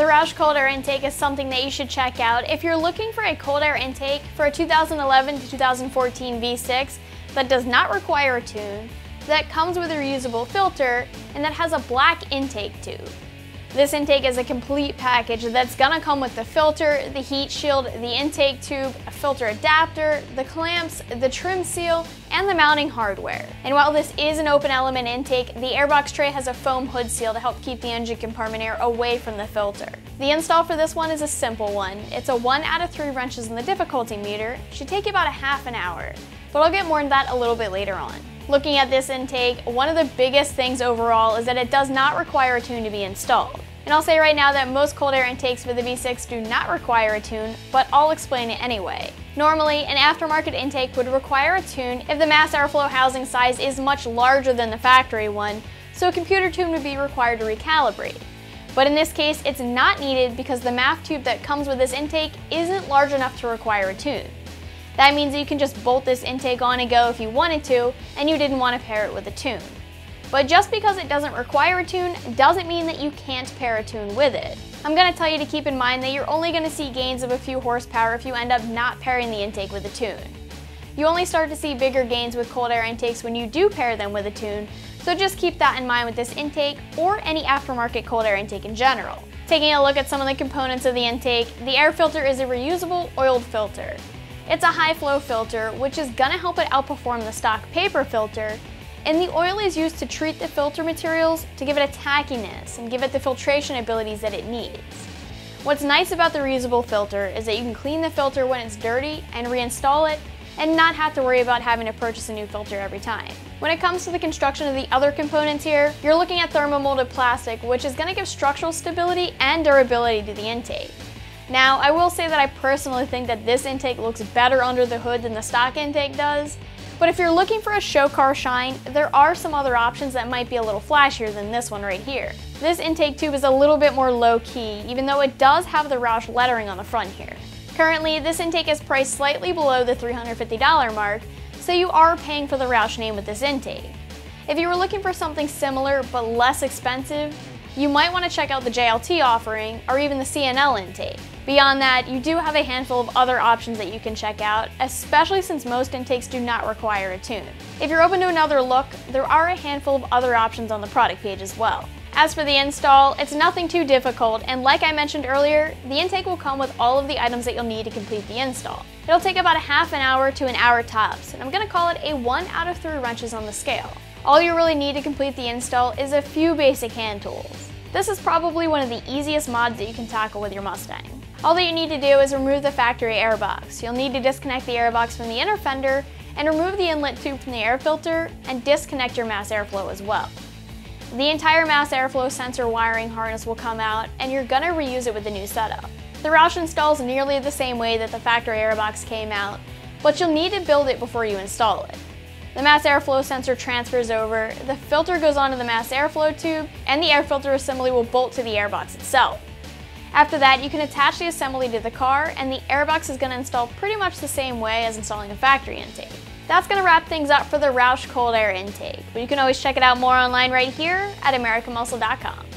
The Roush cold air intake is something that you should check out if you're looking for a cold air intake for a 2011 to 2014 V6 that does not require a tune, that comes with a reusable filter, and that has a black intake tube. This intake is a complete package that's gonna come with the filter, the heat shield, the intake tube, a filter adapter, the clamps, the trim seal, and the mounting hardware. And while this is an open element intake, the airbox tray has a foam hood seal to help keep the engine compartment air away from the filter. The install for this one is a simple one. It's a 1 out of 3 wrenches in the difficulty meter. It should take you about a half an hour, but I'll get more into that a little bit later on. Looking at this intake, one of the biggest things overall is that it does not require a tune to be installed. And I'll say right now that most cold air intakes for the V6 do not require a tune, but I'll explain it anyway. Normally, an aftermarket intake would require a tune if the mass airflow housing size is much larger than the factory one, so a computer tune would be required to recalibrate. But in this case, it's not needed because the MAF tube that comes with this intake isn't large enough to require a tune. That means that you can just bolt this intake on and go if you wanted to, and you didn't want to pair it with a tune. But just because it doesn't require a tune doesn't mean that you can't pair a tune with it. I'm going to tell you to keep in mind that you're only going to see gains of a few horsepower if you end up not pairing the intake with a tune. You only start to see bigger gains with cold air intakes when you do pair them with a tune, so just keep that in mind with this intake or any aftermarket cold air intake in general. Taking a look at some of the components of the intake, the air filter is a reusable oiled filter. It's a high flow filter, which is going to help it outperform the stock paper filter, and the oil is used to treat the filter materials to give it a tackiness and give it the filtration abilities that it needs. What's nice about the reusable filter is that you can clean the filter when it's dirty and reinstall it and not have to worry about having to purchase a new filter every time. When it comes to the construction of the other components here, you're looking at thermomolded plastic, which is going to give structural stability and durability to the intake. Now, I will say that I personally think that this intake looks better under the hood than the stock intake does, but if you're looking for a show car shine, there are some other options that might be a little flashier than this one right here. This intake tube is a little bit more low-key, even though it does have the Roush lettering on the front here. Currently, this intake is priced slightly below the $350 mark, so you are paying for the Roush name with this intake. If you were looking for something similar but less expensive, you might want to check out the JLT offering or even the CNL intake. Beyond that, you do have a handful of other options that you can check out, especially since most intakes do not require a tune. If you're open to another look, there are a handful of other options on the product page as well. As for the install, it's nothing too difficult, and like I mentioned earlier, the intake will come with all of the items that you'll need to complete the install. It'll take about a half an hour to an hour tops, and I'm going to call it a 1 out of 3 wrenches on the scale. All you really need to complete the install is a few basic hand tools. This is probably one of the easiest mods that you can tackle with your Mustang. All that you need to do is remove the factory airbox. You'll need to disconnect the airbox from the inner fender and remove the inlet tube from the air filter and disconnect your mass airflow as well. The entire mass airflow sensor wiring harness will come out and you're gonna reuse it with the new setup. The Roush installs nearly the same way that the factory airbox came out, but you'll need to build it before you install it. The mass airflow sensor transfers over, the filter goes onto the mass airflow tube, and the air filter assembly will bolt to the airbox itself. After that, you can attach the assembly to the car, and the airbox is going to install pretty much the same way as installing a factory intake. That's going to wrap things up for the Roush cold air intake, but you can always check it out more online right here at AmericanMuscle.com.